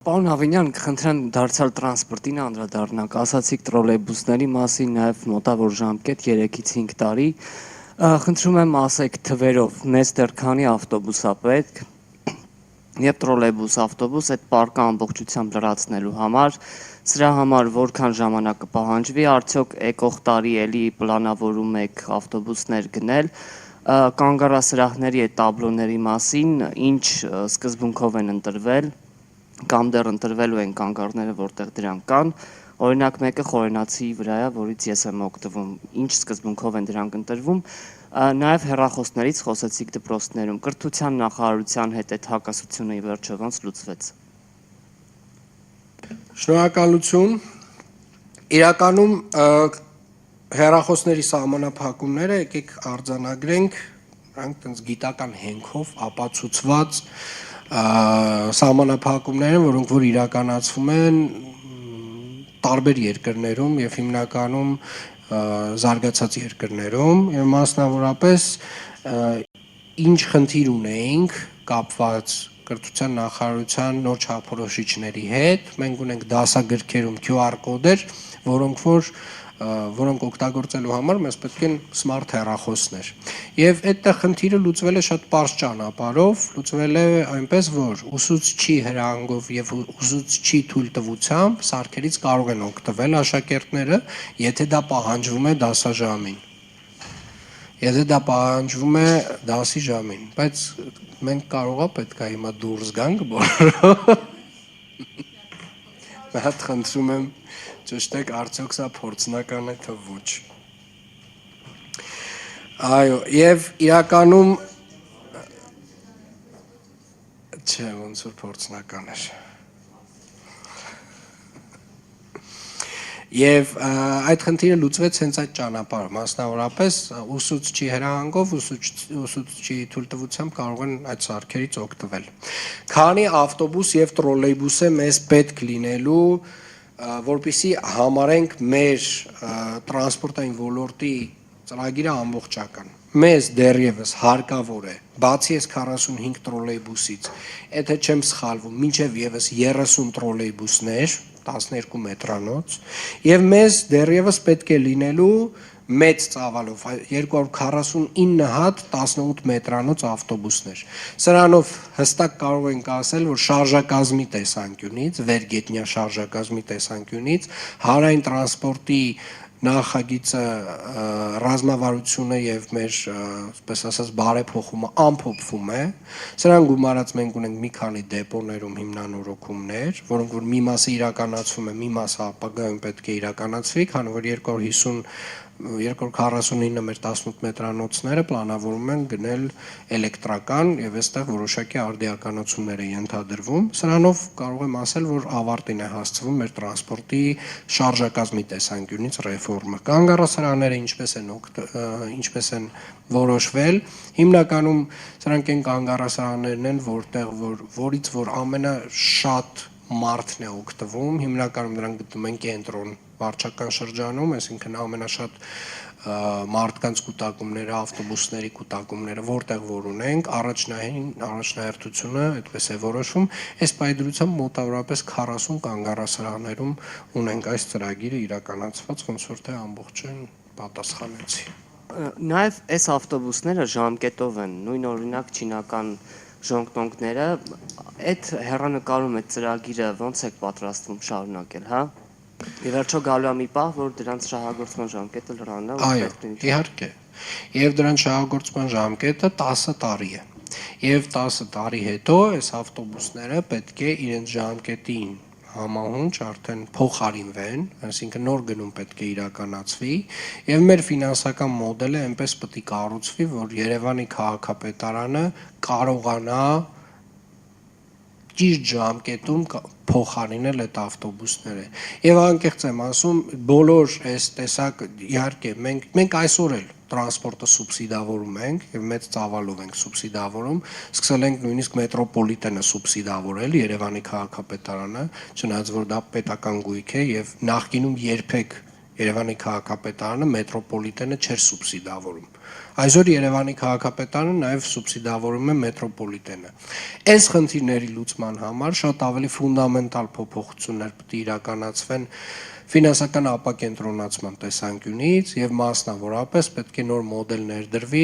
Պարոն Հավինյան, կխնդրեմ դարձյալ տրանսպորտին անդրադառնանք, ասացիք տրոլեյբուսների մասին, նաև մոտավոր ժամկետ 3-ից 5 տարի, խնդրում եմ ասեք թվերով, մեզ դեռ քանի ավտոբուս է պետք եւ տրոլեյբուս, ավտոբուս այդ պարկը ամբողջությամբ լրացնելու համար, սրա համար որքան ժամանակ կպահանջվի, արդյոք եկող տարի էլի պլանավորում եք ավտոբուսներ գնել, կանգառասրահների այդ տաբլոների մասին, ինչ սկզբունքով են ընտրվել, կամ դեռ ընտրվելու են կանգառները, որտեղ դրանք կան, օրինակ մեկը Խորենացի վրա է, որից ես եմ օգտվում, ինչ սկզբունքով են դրանք ընտրվում, նաև հեռախոսներից խոսեցիք դպրոցներում, կրթության նախարարության հետ այդ հակասությունը ի վերջո ոնց լուծվեց։ Շնորհակալություն։ Իրականում հեռախոսների սահմանափակումները եկեք արձանագրենք, նրանք տենց գիտական հենքով ապացուցված սահմանափակումներ են, որոնք որ իրականացվում են տարբեր երկրներում եւ հիմնականում զարգացած երկրներում եւ մասնավորապես ինչ խնդիր ունեինք կապված կրթության նախարարության նոր չափորոշիչների հետ, մենք ունենք դասագրքերում QR կոդեր, որոնք օգտագործելու համար մեզ պետք են սմարթ հեռախոսներ։ Եվ այդտեղ խնդիրը լուծվել է շատ պարզ ճանապարհով, լուծվել է այնպես, որ ուսուցչի հրահանգով եւ ուսուցչի թույլտվությամբ սարքերից կարող են օգտվել աշակերտները, եթե դա պահանջվում է դասաժամին։ Եթե դա պահանջվում է դասի ժամին, բայց մենք կարողա պետք է հիմա դուրս գանք բոլորը։ Շատ խնդրում եմ ճշտեք, արդյոք սա փորձնական է թե ոչ։ Այո, եւ իրականում չէ, ոնց որ փորձնական էր։ Եվ այդ խնդիրը լուծվեց հենց այդ ճանապարհով, մասնավորապես ուսուցչի հրահանգով, ուսուցչի թույլտվությամբ կարող են այդ սարքերից օգտվել։ Քանի ավտոբուս եւ տրոլեյբուս է մեզ պետք լինելու, որպեսզի համարենք մեր տրանսպորտային ոլորտի ծրագիրը ամբողջական։ Մեզ դեռևս հարկավոր է, բացի այս 45 տրոլեյբուսից, եթե չեմ սխալվում, մինչև եւս 30 տրոլեյբուսներ, 12 մետրանոց, եւ մեզ դեռևս պետք է լինելու մեծ ծավալով 249 հատ 18 մետրանոց ավտոբուսներ։ Սրանով հստակ կարող ենք ասել, որ շարժակազմի տեսանկյունից, վերգետնյա շարժակազմի տեսանկյունից, հանրային տրանսպորտի նախագիծը ռազմավարությունը եւ մեր, այսպես ասած, բարեփոխումը ամփոփվում է։ Սրան գումարած մենք ունենք մի քանի դեպոներում հիմնանորոգումներ, որոնք որ մի մասը իրականացվում է, մի մասը ապագայում պետք է իրականացվի, քանի որ 249 մեր 18 մետրանոցները պլանավորում են գնել էլեկտրական եւ այստեղ որոշակի արդիականացումներ են ենթադրվում։ Սրանով կարող եմ ասել, որ ավարտին է հասցվում մեր տրանսպորտի շարժակազմի տեսանկյունից ռեֆորմը։ Կանգառասրահները ինչպես են որոշվել, հիմնականում սրանք են կանգառասրահներն են, որից որ ամենաշատ մարդն է օգտվում, հիմնականում դրանք գտնում են կենտրոն վարչական շրջանում, այսինքն ամենաշատ մարդկանց կուտակումները, ավտոբուսների կուտակումները, որտեղ որ ունենք, առաջնահերթությունը այդպես է որոշվում, այս պայդրությամբ մոտավորապես 40 կանգառասրահներում ունենք այս ծրագիրը իրականացված, ոնց որ թե ամբողջն պատասխանեցի։ Նաև այս ավտոբուսները ժամկետով են, նույն օրինակ չինական ժոնգտոնգները, այդ հեռանկարում այդ ծրագիրը ոնց եք պատրաստվում շարունակել, հա։ Ի վերջո գալու է մի պահ, որ դրանց շահագործման ժամկետը լրանա։ Այո, իհարկե։ Եվ դրանց շահագործման ժամկետը 10 տարի է։ Եվ 10 տարի հետո այս ավտոբուսները պետք է իրենց ժամկետին համահունչ արդեն փոխարինվեն, այսինքն նոր գնում պետք է իրականացվի, եւ մեր ֆինանսական մոդելը այնպես պետք է կառուցվի, որ Երևանի քաղաքապետարանը կարողանա ճիշտ ժամկետում փոխարինել այդ ավտոբուսները։ Եվ անկեղծ եմ ասում, բոլոր այս տեսակ, իհարկե, մենք այսօր էլ տրանսպորտը սուբսիդավորում ենք եւ մեծ ծավալով ենք սուբսիդավորում, սկսել ենք նույնիսկ մետրոպոլիտենը սուբսիդավորել, Երևանի քաղաքապետարանը, չնայած որ դա պետական գույք է եւ նախկինում երբեք Երևանի քաղաքապետարանը մետրոպոլիտենը չէր սուբսիդավորում։ Այսօր Երևանի քաղաքապետարանը նաև սուբսիդավորում է մետրոպոլիտենը։ Այս խնդիրների լուծման համար շատ ավելի ֆունդամենտալ փոփոխություններ պետք է իրականացվեն ֆինանսական ապակենտրոնացման տեսանկյունից եւ մասնավորապես պետք է նոր մոդել ներդրվի,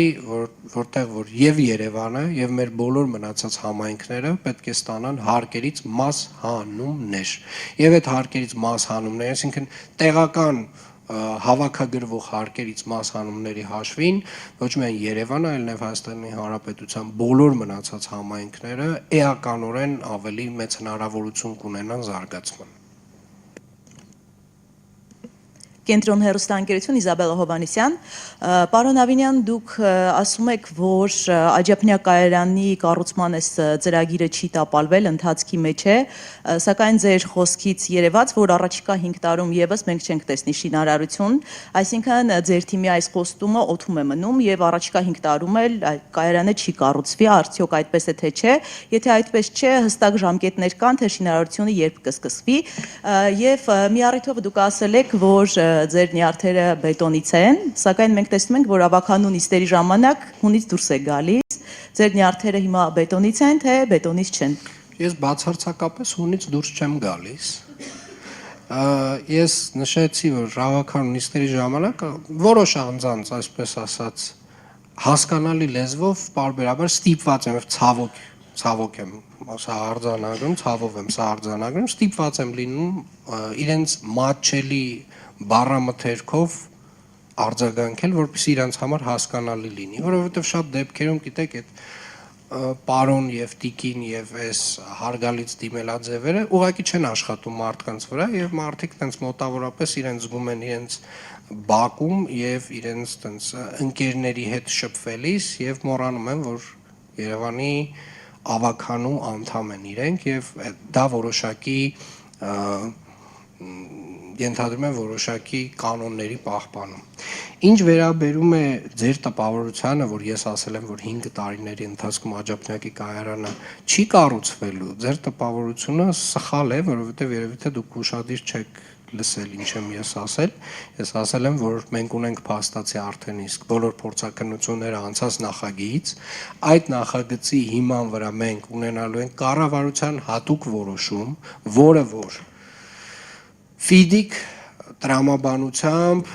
որտեղ որ եւ Երևանը եւ մեր բոլոր մնացած համայնքները պետք է ստանան հարկերից մաս հանումներ։ Եվ այդ հարկերից մաս հանումներ, այսինքն տեղական հավաքագրվող հարկերից մաս հանումների հաշվին ոչ միայն Երևանը, այլ նաև Հայաստանի Հանրապետության բոլոր մնացած համայնքները էականորեն ավելի մեծ հնարավորություն կունենան զարգացման։ Կենտրոն հեռուստաընկերություն Իզաբելլա Հովհաննիսյան, պարոն Ավինյան, դուք ասում եք, որ Աջափնյա կայարանի կառուցման այս ծրագիրը չի տապալվել, ընթացքի մեջ է, սակայն ձեր խոսքից երևաց, որ առաջիկա 5 տարում եւս մենք չենք տեսնի շինարարություն, այսինքն ձեր թիմի այս խոստումը օդում է մնում եւ առաջիկա 5 տարում էլ կայարանը չի կառուցվի, արդյոք այդպես է թե չէ, եթե այդպես չէ, հստակ ժամկետներ կան, թե շինարարությունը երբ կսկսվի եւ մի առիթով դուք ասել եք, որ ձեր նյարդերը բետոնից են, սակայն մենք տեսնում ենք, որ ավականու նիստերի ժամանակ հունից դուրս է գալիս, ձեր նյարդերը հիմա բետոնից են, թե բետոնից չեն։ Ես բացարձակապես հունից դուրս չեմ գալիս։ Ես նշեցի, որ ավականու նիստերի ժամանակ որոշ անձանց, այսպես ասած, հասկանալի լեզվով պարբերաբար ստիպված եմ, ցավոք եմ սա արձանագրում, ցավով եմ սա արձանագրում, ստիպված եմ լինում իրենց մատչելի բառամթերքով արձագանքել, որպեսզի իրանց համար հասկանալի լինի, որովհետև շատ դեպքերում, գիտեք, այդ պարոն եւ տիկին եւ այս հարգալից դիմելաձևերը ուղղակի չեն աշխատում մարդկանց վրա եւ մարդիկ տենց մոտավորապես իրենց զգում են իրենց բակում եւ իրենց տենց ընկերների հետ շփվելիս եւ մոռանում են, որ Երևանի ավականու անդամ են իրենք եւ դա որոշակի ենթադրում են որոշակի կանոնների պահպանում։ Ինչ վերաբերում է ձեր տպավորությանը, որ ես ասել եմ, որ 5 տարիների ընթացքում Աջափնյակի կայարանը չի կառուցվելու, ձեր տպավորությունը սխալ է, որովհետև երևի թե դուք ուշադիր չեք լսել ինչ եմ ես ասել։ Ես ասել եմ, որ մենք ունենք փաստացի արդեն իսկ բոլոր փորձակնությունները անցած նախագիծ, այդ նախագծի հիման վրա մենք ունենալու ենք կառավարության հատուկ որոշում, որը որ ֆիդիկ տրամաբանությամբ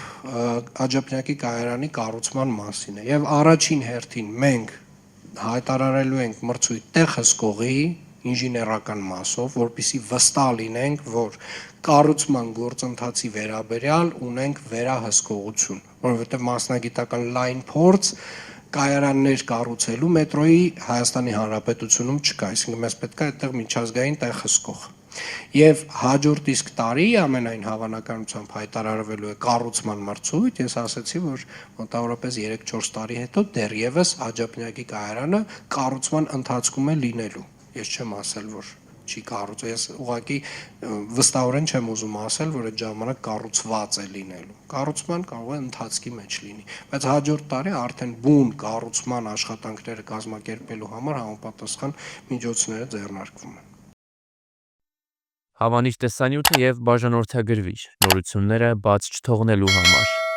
Աջափնյակի կայարանի կառուցման մասին է եւ առաջին հերթին մենք հայտարարելու ենք մրցույթ տեղ հսկողի ինժեներական մասով, որպեսզի վստահ լինենք, որ կառուցման գործընթացի վերաբերյալ ունենք վերահսկողություն, որովհետեւ մասնագիտական լայն փորձ կայարաններ կառուցելու մետրոյի Հայաստանի Հանրապետությունում չկա, այսինքն մեզ պետք է այդտեղ միջազգային տեղ հսկող։ Եվ հաջորդ իսկ տարի ամենայն հավանականությամբ հայտարարվելու է կառուցման մրցույթ, ես ասացի, որ մոտավորապես 3-4 տարի հետո դեռևս Աջափնյակի կայարանը կառուցման ընթացքում է լինելու։ Ես չեմ ասել, որ չի կառուցվում, ես ուղղակի վստահորեն չեմ ուզում ասել, որ այդ ժամանակ կառուցված է լինելու։ Կառուցման կարող է ընթացքի մեջ լինի, բայց հաջորդ տարի արդեն բուն կառուցման աշխատանքները կազմակերպելու համար համապատասխան միջոցները ձեռնարկվում են։ Հավանիչ տեսանյութը եւ բաժանորդագրվիչ նորությունները բաց չթողնելու համար։